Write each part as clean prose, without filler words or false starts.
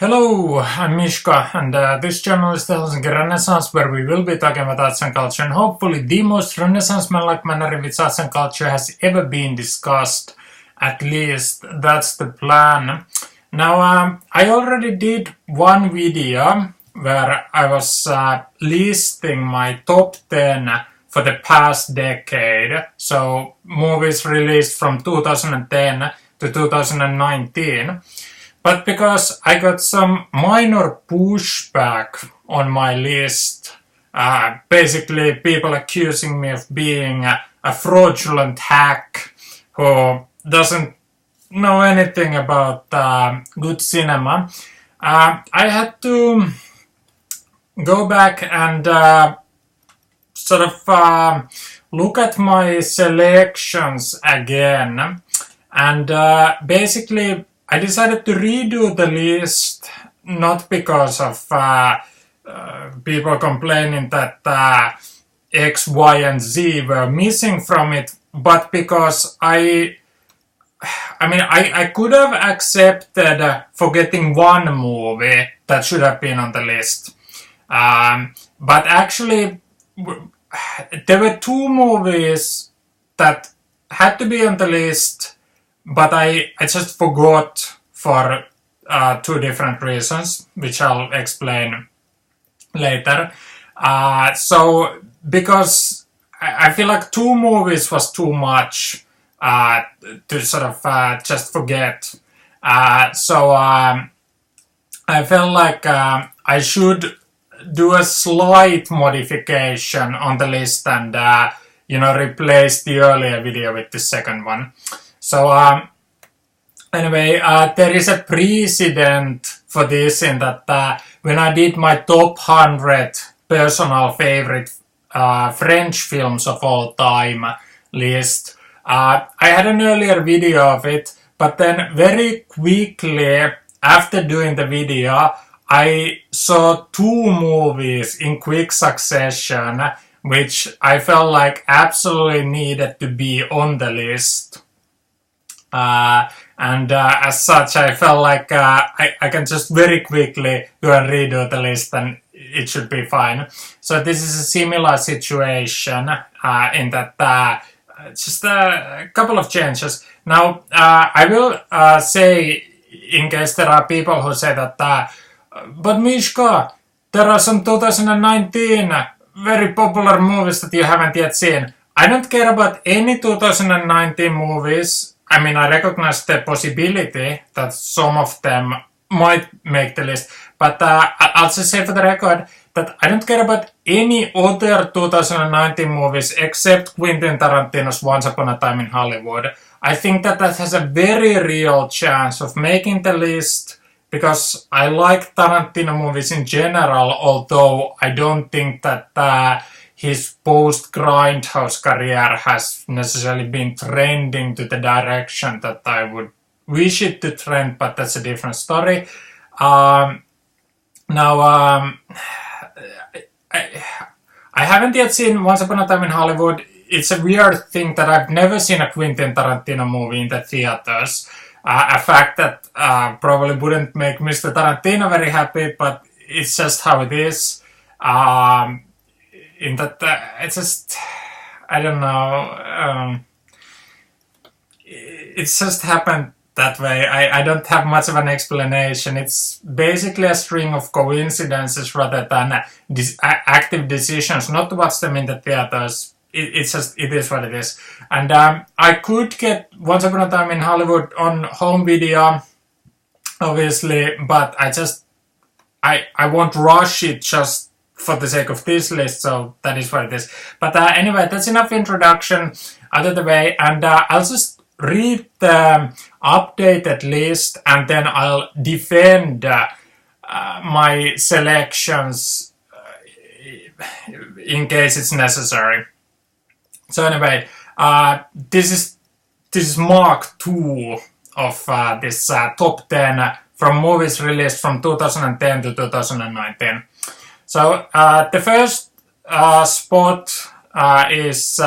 Hello, I'm Mishka, and this channel is the Helsinki Renaissance, where we will be talking about arts and culture, and hopefully the most Renaissance-man-like manner in which arts and culture has ever been discussed. At least that's the plan. Now, I already did one video where I was listing my top 10 for the past decade, so movies released from 2010 to 2019. But because I got some minor pushback on my list, basically people accusing me of being a fraudulent hack who doesn't know anything about good cinema, I had to go back and look at my selections again, and basically I decided to redo the list, not because of people complaining that X, Y, and Z were missing from it, but because I could have accepted forgetting one movie that should have been on the list. But actually, there were two movies that had to be on the list, but I just forgot for two different reasons, which I'll explain later. So, because I feel like two movies was too much to sort of just forget. So I felt like I should do a slight modification on the list and, replace the earlier video with the second one. So, anyway, there is a precedent for this in that when I did my top 100 personal favorite French films of all time list, I had an earlier video of it, but then very quickly after doing the video, I saw two movies in quick succession, which I felt like absolutely needed to be on the list. And as such, I felt like I can just very quickly go and redo the list and it should be fine. So this is a similar situation in that just a couple of changes. Now, I will say, in case there are people who say that, but Mishka, there are some 2019 very popular movies that you haven't yet seen. I don't care about any 2019 movies. I mean, I recognize the possibility that some of them might make the list, but I'll just say for the record that I don't care about any other 2019 movies except Quentin Tarantino's Once Upon a Time in Hollywood. I think that has a very real chance of making the list because I like Tarantino movies in general, although I don't think that his post-Grindhouse career has necessarily been trending to the direction that I would wish it to trend, but that's a different story. I haven't yet seen Once Upon a Time in Hollywood. It's a weird thing that I've never seen a Quentin Tarantino movie in the theaters. A fact that probably wouldn't make Mr. Tarantino very happy, but it's just how it is. In that it's just, I don't know, it's just happened that way. I don't have much of an explanation. It's basically a string of coincidences rather than active decisions not to watch them in the theaters. It is what it is. And I could get Once Upon a Time in Hollywood on home video, obviously, but I won't rush it just for the sake of this list, so that is what it is. But anyway, that's enough introduction out of the way, and I'll just read the updated list and then I'll defend my selections in case it's necessary. So anyway, this is Mark 2 of this top 10 from movies released from 2010 to 2019. So the first spot is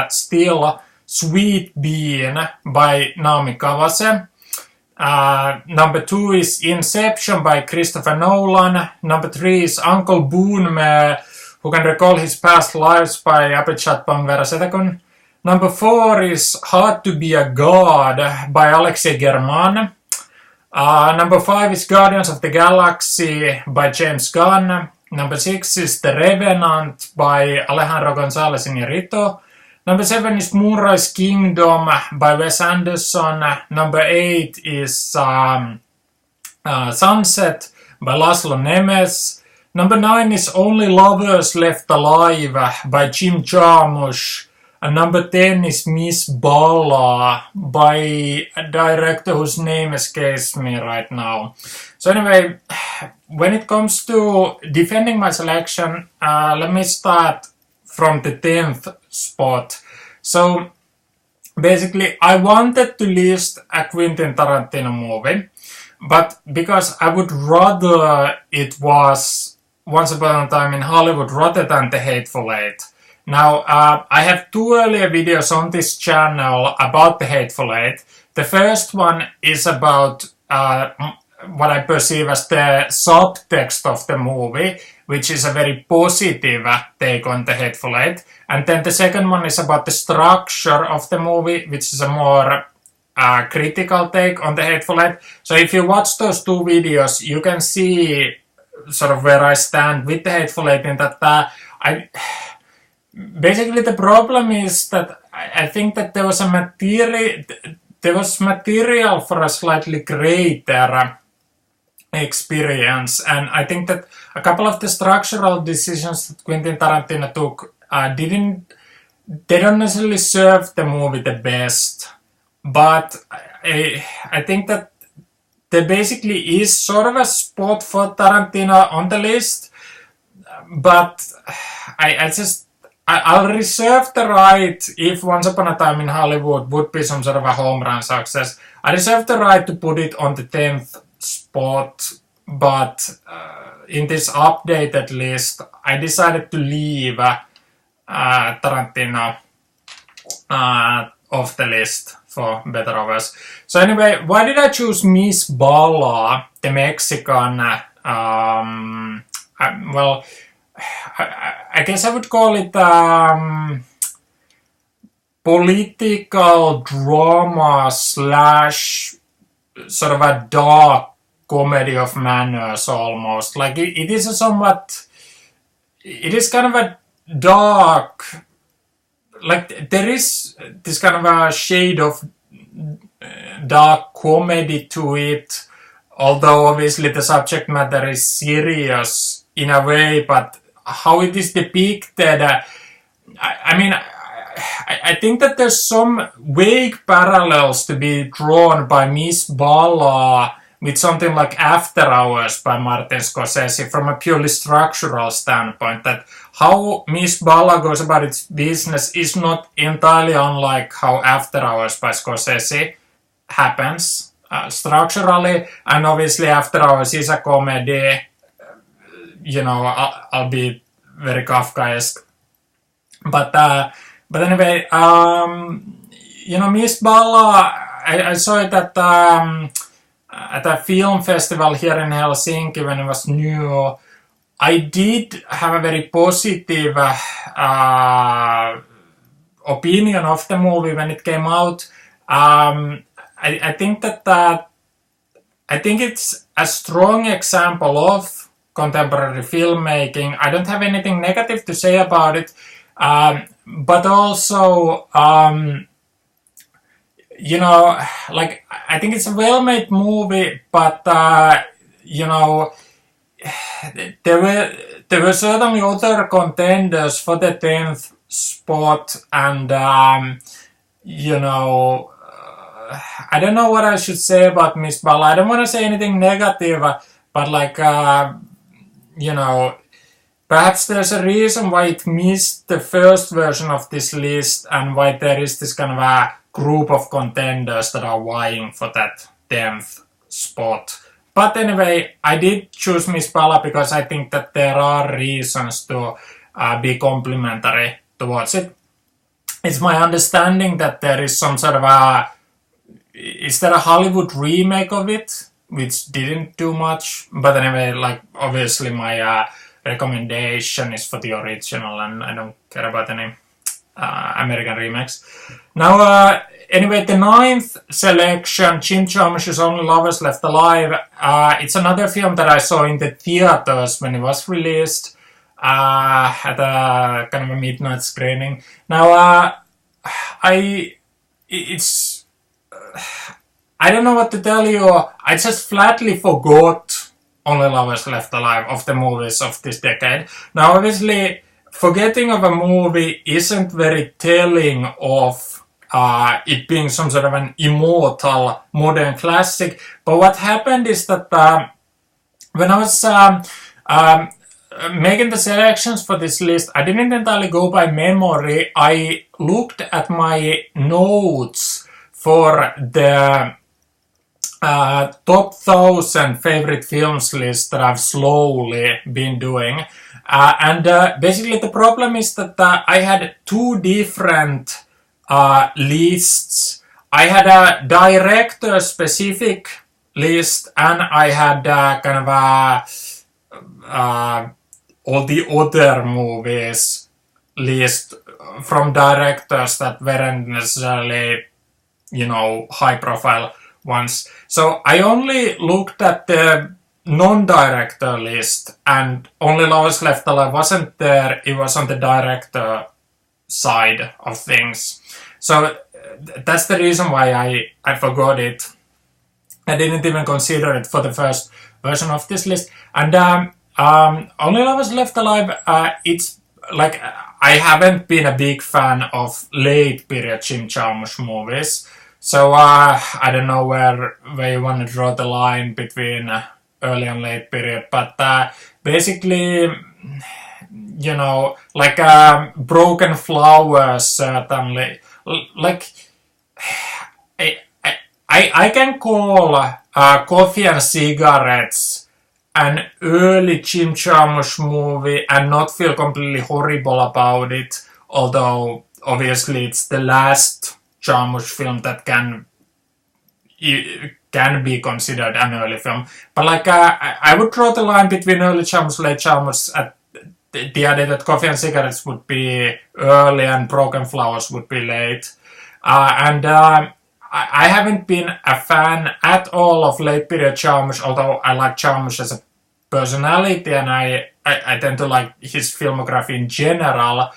still Sweet Bean by Naomi Kawase. Number 2 is Inception by Christopher Nolan. Number 3 is Uncle Boonmee, Who Can Recall His Past Lives by Apichat Pangverasetakun. Number 4 is Hard to Be a God by Alexei German. Number 5 is Guardians of the Galaxy by James Gunn. Number 6 is The Revenant by Alejandro González Iñárritu. Number 7 is Moonrise Kingdom by Wes Anderson. Number 8 is Sunset by Laszlo Nemes. Number 9 is Only Lovers Left Alive by Jim Jarmusch. And number 10 is Miss Bala by a director whose name escapes me right now. So anyway, when it comes to defending my selection, let me start from the 10th spot. So basically, I wanted to list a Quentin Tarantino movie, but because I would rather it was Once Upon a Time in Hollywood rather than The Hateful Eight. Now, I have 2 earlier videos on this channel about The Hateful Eight. The first one is about what I perceive as the subtext of the movie, which is a very positive take on The Hateful Eight. And then the second one is about the structure of the movie, which is a more critical take on The Hateful Eight. So if you watch those 2 videos, you can see sort of where I stand with The Hateful Eight in that basically the problem is that I think that there was material for a slightly greater experience, and I think that a couple of the structural decisions that Quentin Tarantino took they don't necessarily serve the movie the best, but I think that there basically is sort of a spot for Tarantino on the list, but I'll reserve the right, if Once Upon a Time in Hollywood would be some sort of a home run success, I reserve the right to put it on the 10th spot, but in this updated list, I decided to leave Tarantino off the list, for better or worse. So anyway, why did I choose Miss Bala, the Mexican, I guess I would call it political drama / sort of a dark comedy of manners almost. Like it is kind of a dark, like there is this kind of a shade of dark comedy to it, although obviously the subject matter is serious in a way, but how it is depicted, I think that there's some vague parallels to be drawn by Miss Bala with something like After Hours by Martin Scorsese from a purely structural standpoint, that how Miss Bala goes about its business is not entirely unlike how After Hours by Scorsese happens structurally, and obviously After Hours is a comedy, albeit very Kafkaesque. But anyway, Miss Bala, I saw it at a film festival here in Helsinki when it was new. I did have a very positive opinion of the movie when it came out. I think that I think it's a strong example of contemporary filmmaking. I don't have anything negative to say about it, but also, I think it's a well-made movie, but there were certainly other contenders for the 10th spot, and I don't know what I should say about Miss Bala. I don't want to say anything negative, but perhaps there's a reason why it missed the first version of this list, and why there is this kind of a group of contenders that are vying for that 10th spot. But anyway, I did choose Miss Bala because I think that there are reasons to be complimentary towards it. It's my understanding that there is some sort of a is there a Hollywood remake of it, which didn't do much? But anyway, like obviously my recommendation is for the original, and I don't care about any American remakes. Now, anyway, the 9th selection, Jim Jarmusch's Only Lovers Left Alive. It's another film that I saw in the theaters when it was released at a kind of a midnight screening. Now, I don't know what to tell you. I just flatly forgot Only Lovers Left Alive of the movies of this decade. Now, obviously, forgetting of a movie isn't very telling of it being some sort of an immortal modern classic. But what happened is that when I was making the selections for this list, I didn't entirely go by memory. I looked at my notes for the top 1,000 favorite films list that I've slowly been doing. And basically the problem is that I had two different lists. I had a director-specific list, and I had kind of all the other movies list from directors that weren't necessarily, high-profile ones. So I only looked at the non-director list, and Only Lovers Left Alive wasn't there. It was on the director side of things. So that's the reason why I forgot it. I didn't even consider it for the first version of this list. And Only Lovers Left Alive, it's like I haven't been a big fan of late period Jim Jarmusch movies. So I don't know where you want to draw the line between early and late period, but basically, like Broken Flowers, certainly. Like I can call Coffee and Cigarettes an early Jim Jarmusch movie and not feel completely horrible about it, although obviously it's the last Jarmusch film that can be considered an early film. But like I would draw the line between early Jarmusch, late Jarmusch at the idea that Coffee and Cigarettes would be early and Broken Flowers would be late. And I haven't been a fan at all of late period Jarmusch, although I like Jarmusch as a personality, and I tend to like his filmography in general.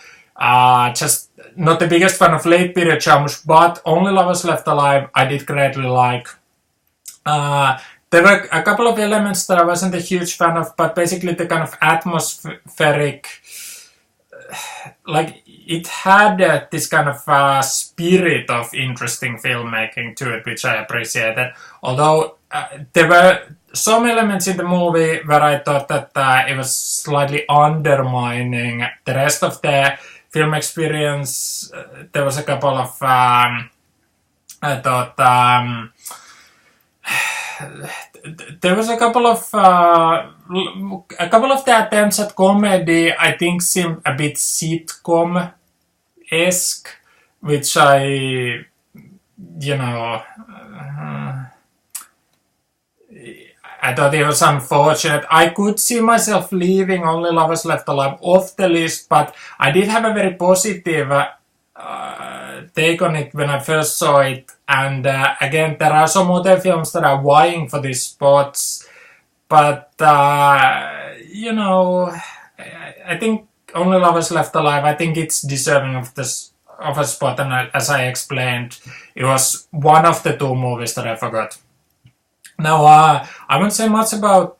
Just not the biggest fan of late period Jarmusch, but Only Lovers Left Alive I did greatly like. There were a couple of elements that I wasn't a huge fan of, but basically the kind of atmospheric, like it had this kind of spirit of interesting filmmaking to it, which I appreciated. Although there were some elements in the movie where I thought that it was slightly undermining the rest of the film experience. There was a couple of I thought there was a couple of the attempts at comedy I think seemed a bit sitcom-esque, which I thought it was unfortunate. I could see myself leaving Only Lovers Left Alive off the list, but I did have a very positive take on it when I first saw it. And again, there are some other films that are vying for these spots, but I think Only Lovers Left Alive, I think it's deserving of a spot, and as I explained, it was one of the two movies that I forgot. Now, I won't say much about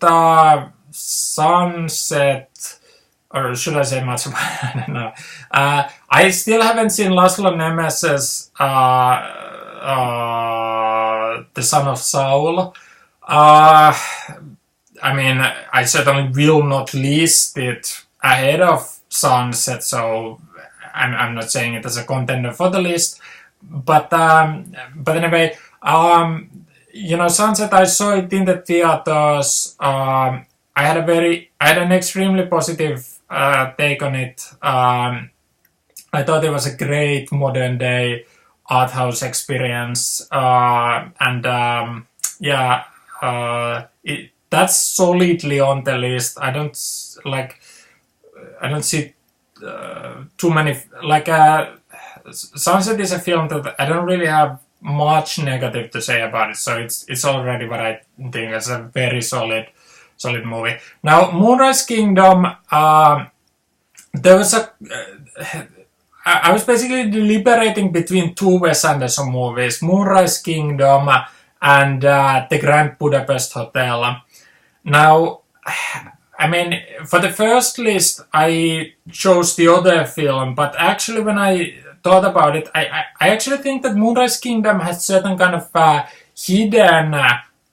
Sunset, or should I say much about I don't know. I still haven't seen Laszlo Nemes's The Son of Saul. I mean, I certainly will not list it ahead of Sunset, so I'm not saying it as a contender for the list. But anyway, Sunset, I saw it in the theaters. I had an extremely positive take on it. I thought it was a great modern day art house experience, and that's solidly on the list. I don't see too many Sunset is a film that I don't really have much negative to say about it, so it's already what I think is a very solid movie. Now, Moonrise Kingdom, there was I was basically deliberating between two Wes Anderson movies, Moonrise Kingdom and The Grand Budapest Hotel. Now, I mean, for the first list, I chose the other film, but actually when I thought about it, I actually think that Moonrise Kingdom has certain kind of hidden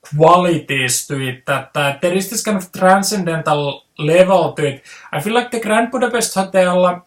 qualities to it, that there is this kind of transcendental level to it. I feel like The Grand Budapest Hotel,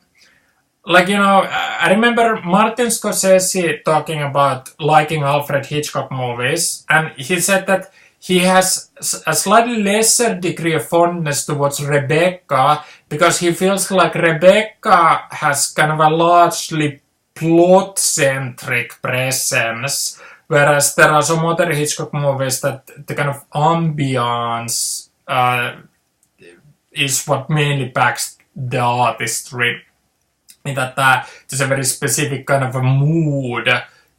like, you know, I remember Martin Scorsese talking about liking Alfred Hitchcock movies, and he said that he has a slightly lesser degree of fondness towards Rebecca because he feels like Rebecca has kind of a largely plot-centric presence, whereas there are some other Hitchcock movies that the kind of ambience is what mainly backs the artistry. That there's a very specific kind of a mood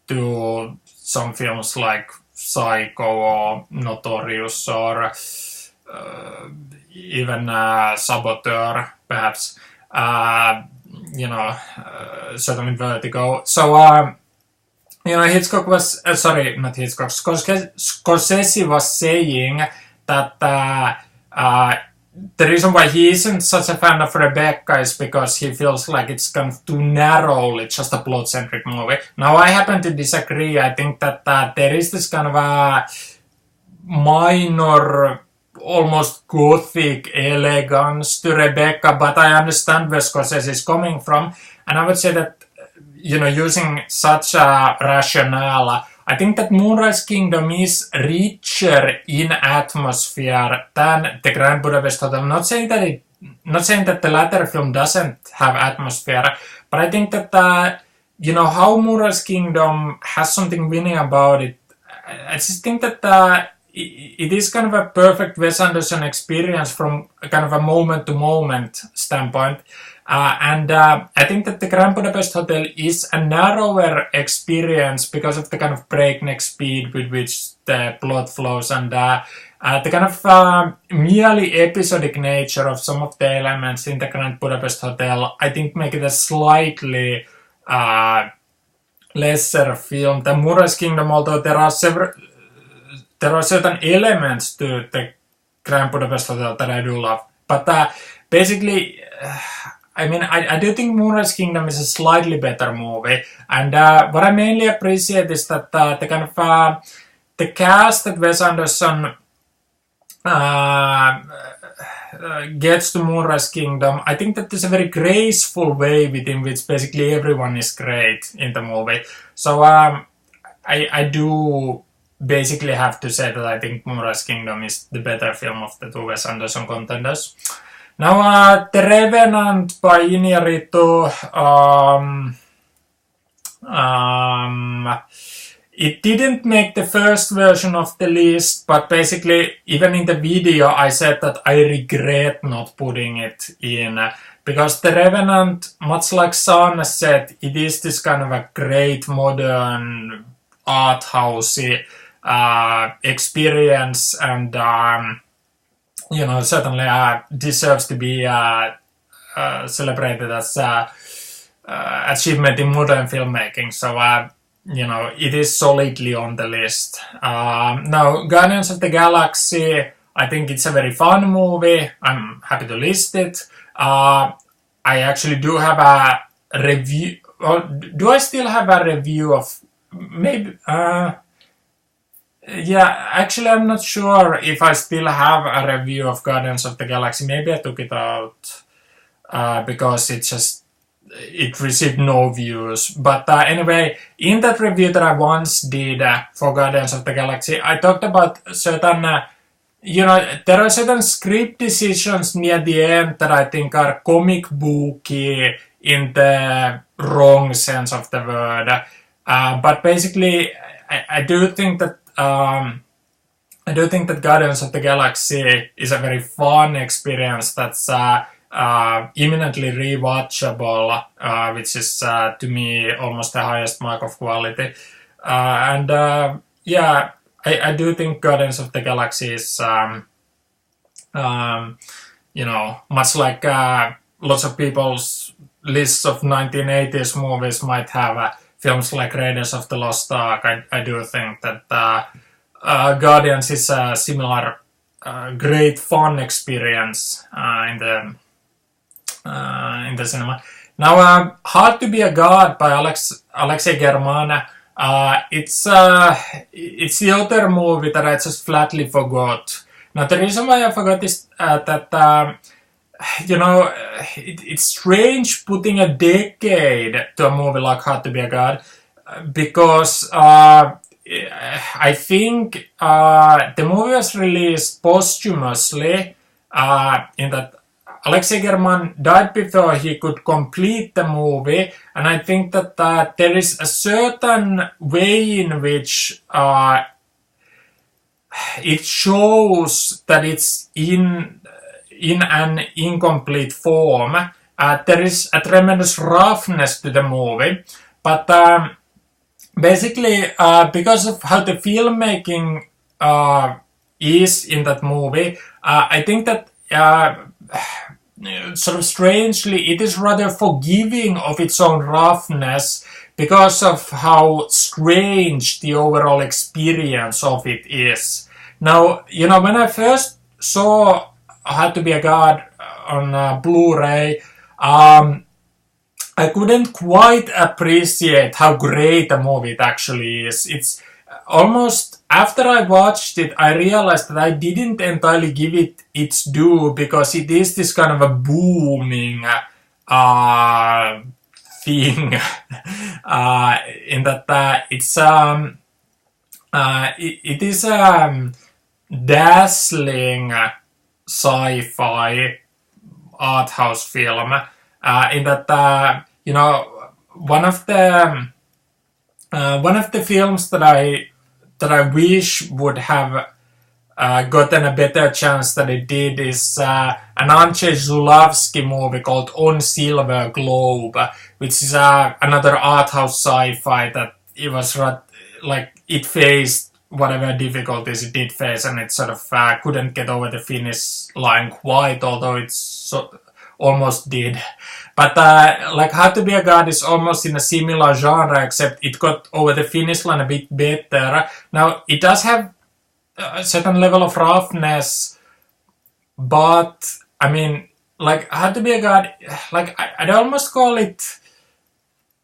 to some films like Psycho or Notorious or even Saboteur, perhaps. Certainly Vertigo. So, Hitchcock was, not Hitchcock, Scorsese was saying that the reason why he isn't such a fan of Rebecca is because he feels like it's kind of too narrowly just a plot-centric movie. Now, I happen to disagree. I think that there is this kind of a minor, almost gothic elegance to Rebecca, but I understand where Scorsese is coming from. And I would say that, using such a rationale, I think that Moonrise Kingdom is richer in atmosphere than The Grand Budapest Hotel. Not saying that the latter film doesn't have atmosphere, but I think that how Moonrise Kingdom has something winning about it. I just think that it is kind of a perfect Wes Anderson experience from a kind of a moment-to-moment standpoint. And I think that The Grand Budapest Hotel is a narrower experience because of the kind of breakneck speed with which the plot flows and the kind of merely episodic nature of some of the elements in The Grand Budapest Hotel, I think make it a slightly lesser film than Moonrise Kingdom, although there are certain elements to The Grand Budapest Hotel that I do love. But basically, I do think Moonrise Kingdom is a slightly better movie, and what I mainly appreciate is that the kind of the cast that Wes Anderson gets to Moonrise Kingdom. I think that there's a very graceful way within which basically everyone is great in the movie. So I do basically have to say that I think Moonrise Kingdom is the better film of the two Wes Anderson contenders. Now, The Revenant by Iñárritu, it didn't make the first version of the list, but basically, even in the video, I said that I regret not putting it in. Because The Revenant, much like Sanna said, it is this kind of a great modern art housey experience, and certainly deserves to be celebrated as achievement in modern filmmaking. So, it is solidly on the list. Now, Guardians of the Galaxy, I think it's a very fun movie. I'm happy to list it. I actually do have a review. Or do I still have a review of maybe? Actually, I'm not sure if I still have a review of Guardians of the Galaxy. Maybe I took it out because it received no views. But anyway, in that review that I once did for Guardians of the Galaxy, I talked about certain, there are certain script decisions near the end that I think are comic booky in the wrong sense of the word. But basically, I do think that Guardians of the Galaxy is a very fun experience that's imminently rewatchable, which is to me almost the highest mark of quality. Yeah, I do think Guardians of the Galaxy is much like lots of people's lists of 1980s movies might have films like Raiders of the Lost Ark. I do think that Guardians is a similar great fun experience in the cinema. Now, Hard to Be a God by Alexei Germana. It's the other movie that I just flatly forgot. Now, the reason why I forgot is that it's strange putting a decade to a movie like Hard to Be a God, because I think the movie was released posthumously, in that Alexei German died before he could complete the movie, and I think that there is a certain way in which it shows that it's in an incomplete form. There is a tremendous roughness to the movie, but basically, because of how the filmmaking is in that movie, I think that sort of strangely, it is rather forgiving of its own roughness because of how strange the overall experience of it is. Now, when I first saw Had to Be a God on Blu-ray, I couldn't quite appreciate how great a movie it actually is. It's almost, after I watched it, I realized that I didn't entirely give it its due, because it is this kind of a booming thing in that it is dazzling sci-fi art house film, in that one of the films that I wish would have gotten a better chance than it did is an Andrzej Zulawski movie called On Silver Globe, which is another art house sci-fi that it was like it faced whatever difficulties it did face, and it sort of couldn't get over the finish line quite, although it almost did. But like How to Be a God is almost in a similar genre, except it got over the finish line a bit better. Now, it does have a certain level of roughness, but I mean, like How to Be a God, like I'd almost call it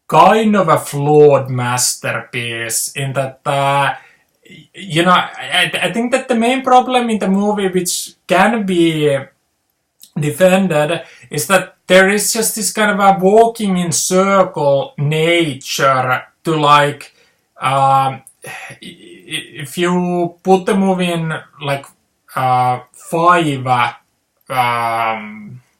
kind of a flawed masterpiece in that I think that the main problem in the movie, which can be defended, is that there is just this kind of a walking in circle nature to, like, if you put the movie in like 5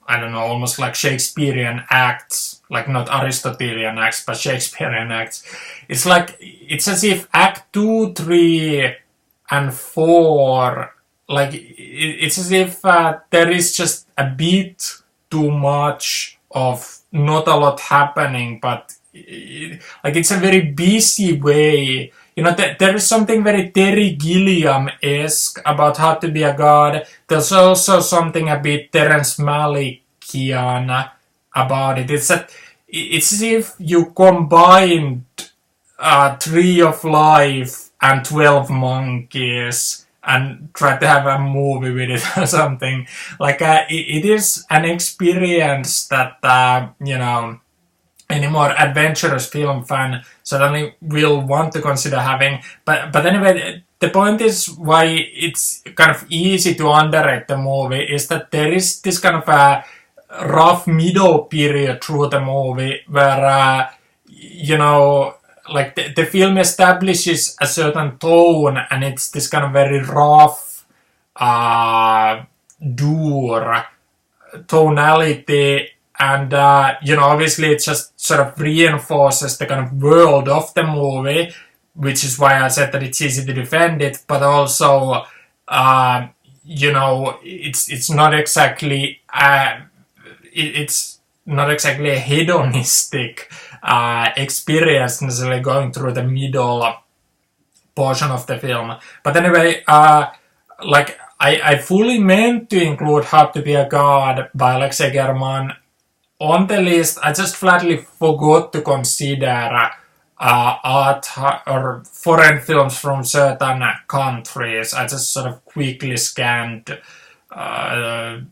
I don't know, almost like Shakespearean acts, like not Aristotelian acts, but Shakespearean acts. It's as if Act 2, 3, and 4, like, it's as if there is just a bit too much of not a lot happening, but like it's a very busy way. There is something very Terry Gilliam-esque about How to Be a God. There's also something a bit Terrence Malickian about it. It's as if you combined Tree of Life and 12 Monkeys and tried to have a movie with it or something. Like, it is an experience that, any more adventurous film fan certainly will want to consider having. But anyway, the point is why it's kind of easy to underrate the movie is that there is this kind of a rough middle period through the movie where, like the film establishes a certain tone, and it's this kind of very rough, dour tonality, and obviously it just sort of reinforces the kind of world of the movie, which is why I said that it's easy to defend it, but also it's not exactly it's not exactly a hedonistic experience necessarily going through the middle portion of the film. But anyway, I fully meant to include How to Be a God by Alexei German on the list. I just flatly forgot to consider art or foreign films from certain countries. I just sort of quickly scanned a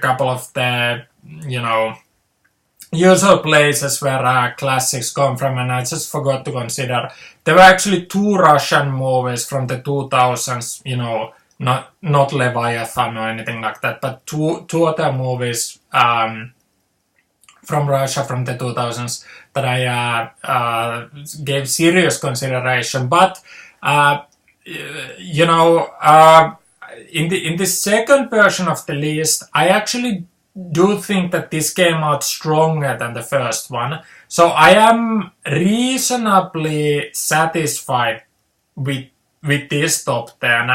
couple of the, usual places where classics come from, and I just forgot to consider. There were actually 2 Russian movies from the 2000s, not Leviathan or anything like that, but two other movies from Russia from the 2000s that I gave serious consideration. But in the second version of the list, I actually do think that this came out stronger than the first one. So I am reasonably satisfied with this top 10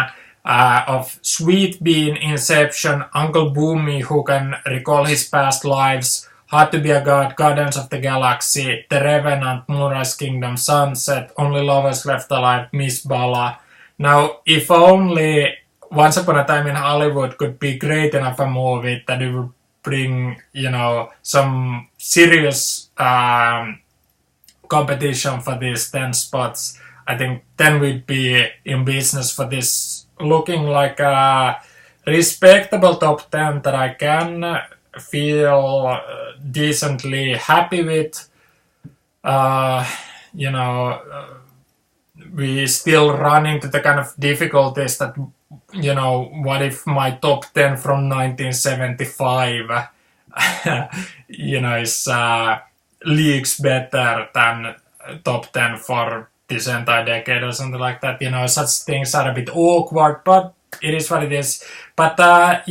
of Sweet Bean, Inception, Uncle Boonmee who can recall his past lives, How to Be a God, Guardians of the Galaxy, The Revenant, Moonrise Kingdom, Sunset, Only Lovers Left Alive, Miss Bala. Now, if only Once Upon a Time in Hollywood could be great enough a movie that it would bring, some serious competition for these 10 spots, I think then we'd be in business for this looking like a respectable top 10 that I can feel decently happy with. We still run into the kind of difficulties that, what if my top 10 from 1975, is leagues better than top 10 for this entire decade or something like that. Such things are a bit awkward, but it is what it is. But I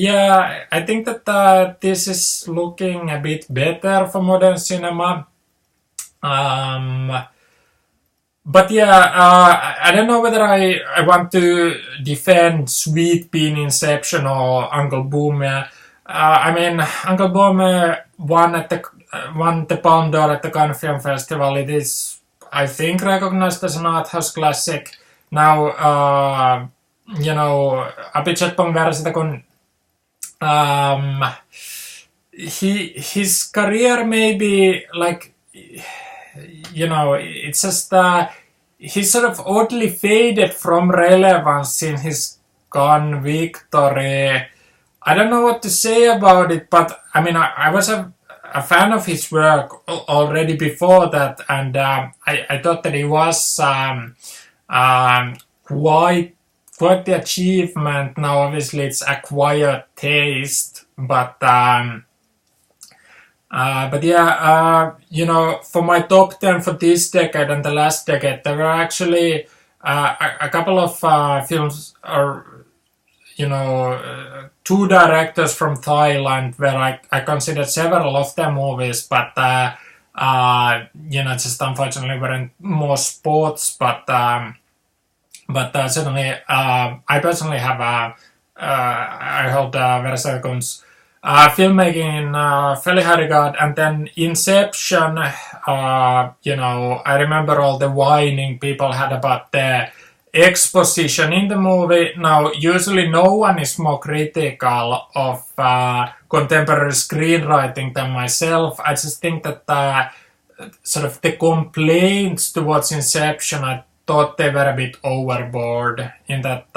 think that this is looking a bit better for modern cinema. But I don't know whether I want to defend Sweet Bean, Inception or Uncle Boonmee. Uncle Boonmee won the Palme d'Or at the Cannes Film Festival. It is, I think, recognized as an art house classic. Now, Apichat versita kun his career maybe it's just he's sort of oddly faded from relevance in his Cannes victory. I don't know what to say about it, but I was a fan of his work already before that, and I thought that it was quite the achievement. Now obviously it's acquired taste, but for my top 10 for this decade and the last decade, there were actually a couple of films, or 2 directors from Thailand where I considered several of their movies, but just unfortunately weren't more sports. But certainly I personally have I hold Versailles filmmaking in fairly high regard, and then Inception. I remember all the whining people had about the exposition in the movie. Now, usually no one is more critical of contemporary screenwriting than myself. I just think that sort of the complaints towards Inception, I thought they were a bit overboard in that,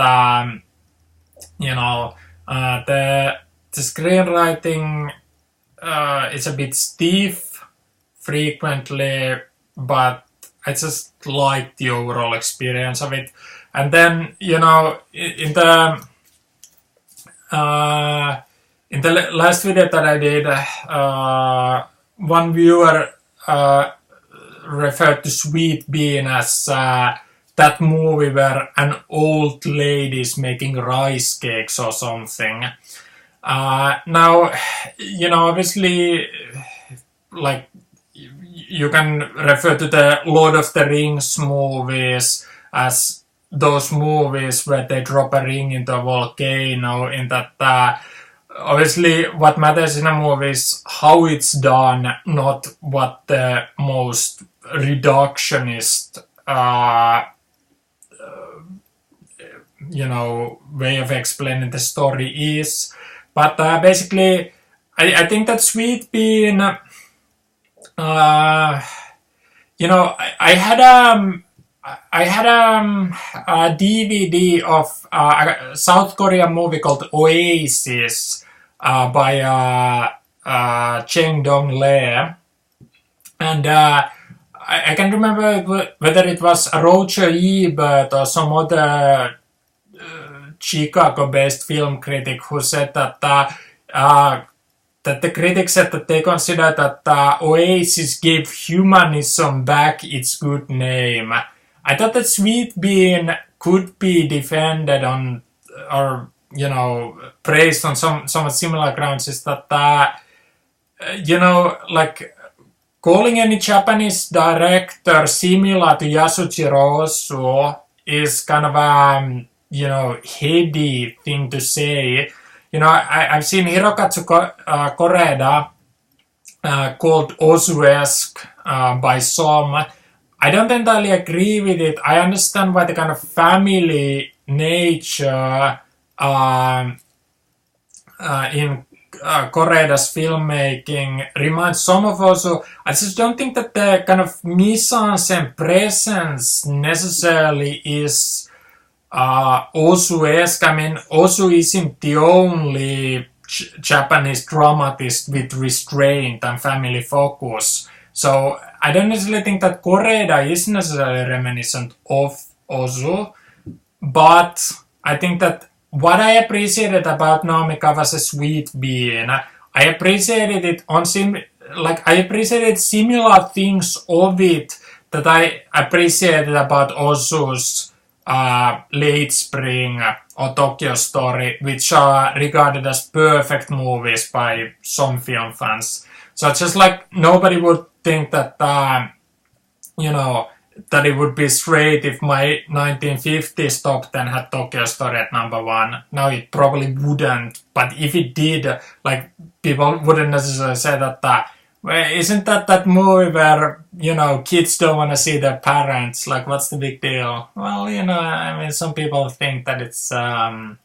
the screenwriting is a bit stiff frequently, but I just like the overall experience of it. And then, in the last video that I did, one viewer referred to Sweet Bean as that movie where an old lady is making rice cakes or something. Now, obviously, like you can refer to the Lord of the Rings movies as those movies where they drop a ring into a volcano, in that obviously what matters in a movie is how it's done, not what the most reductionist way of explaining the story is. But basically I think that Sweet Bean, I had a DVD of a South Korean movie called Oasis by Cheng Dong Lee, and I can't remember whether it was Roger Ebert or some other Chicago-based film critic who said that the critics said that they consider that Oasis gave humanism back its good name. I thought that Sweet Bean could be defended on, or praised on somewhat similar grounds. Is that like calling any Japanese director similar to Yasujiro Ozu is kind of a heady thing to say. I've seen Hirokatsu Koreda called Ozu-esque by some. I don't entirely agree with it. I understand why the kind of family nature in Koreda's filmmaking reminds some of Ozu. I just don't think that the kind of mise-en-scène presence necessarily is Ozu-esque. I mean, Ozu isn't the only Japanese dramatist with restraint and family focus. So I don't necessarily think that Koreda is necessarily reminiscent of Ozu, but I think that what I appreciated about Naomi Kawase's Sweet Bean, I appreciated it on I appreciated similar things of it that I appreciated about Ozu's Late Spring or Tokyo Story, which are regarded as perfect movies by some film fans. So it's just like nobody would think that that it would be straight if my 1950s top 10 had Tokyo Story at number 1. No, it probably wouldn't. But if it did, like, people wouldn't necessarily say that. Well, isn't that movie where kids don't want to see their parents? Like, what's the big deal? Well, I mean, some people think that it's that.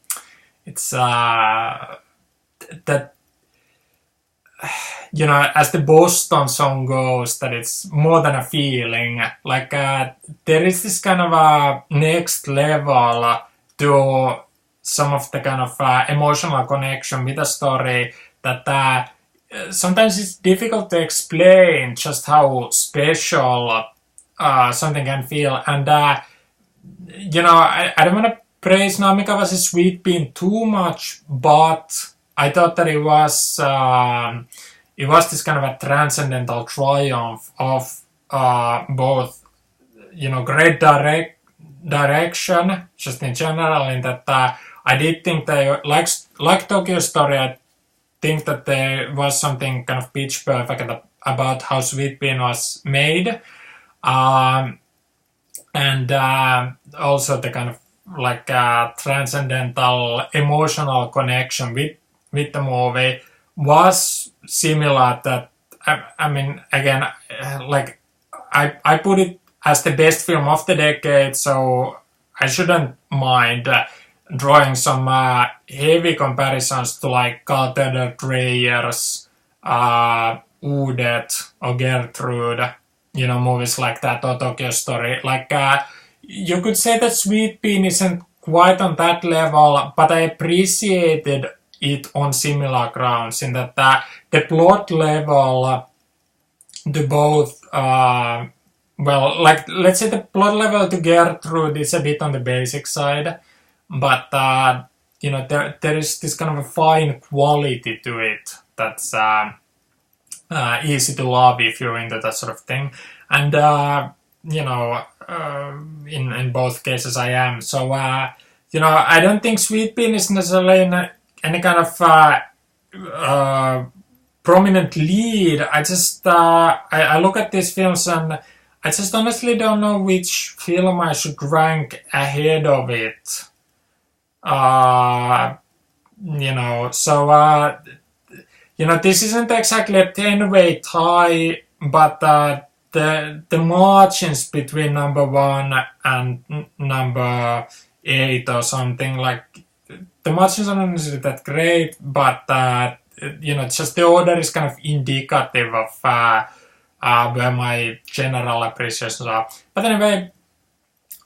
As the Boston song goes, that it's more than a feeling. Like, there is this kind of a next level to some of the kind of emotional connection with a story that sometimes it's difficult to explain just how special something can feel. And, I don't want to praise Naomi Kawase's Sweet Bean too much, but I thought that it was this kind of a transcendental triumph of both, great direction, just in general, in that I did think that, like Tokyo Story, I think that there was something kind of pitch perfect about how Sweet Bean was made, and also the kind of like transcendental emotional connection with the movie was similar. That I mean, again, like I put it as the best film of the decade, so I shouldn't mind drawing some heavy comparisons to like Carter the Dreyer's Udet or Gertrude, movies like that, or Tokyo Story. Like you could say that Sweet Bean isn't quite on that level, but I appreciated it on similar grounds, in that the plot level to both let's say the plot level to Gertrude is a bit on the basic side, but there is this kind of a fine quality to it that's easy to love if you're into that sort of thing, and in both cases I am. So I don't think Sweet Bean is necessarily any kind of prominent lead. I look at these films and I just honestly don't know which film I should rank ahead of it. This isn't exactly a 10-way tie, but the margins between number 1 and number 8 or something, like, the margins are not necessarily that great, but just the order is kind of indicative of where my general appreciations are. But anyway,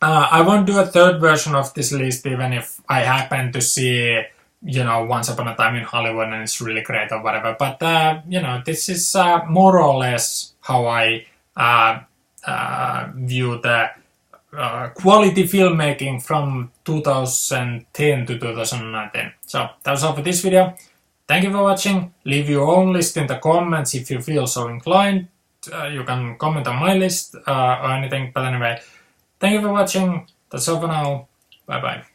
I won't do a third version of this list even if I happen to see, Once Upon a Time in Hollywood and it's really great or whatever. But, this is more or less how I view the quality filmmaking from 2010 to 2019. So, that was all for this video. Thank you for watching. Leave your own list in the comments if you feel so inclined. You can comment on my list or anything. But anyway, thank you for watching. That's all for now. Bye bye.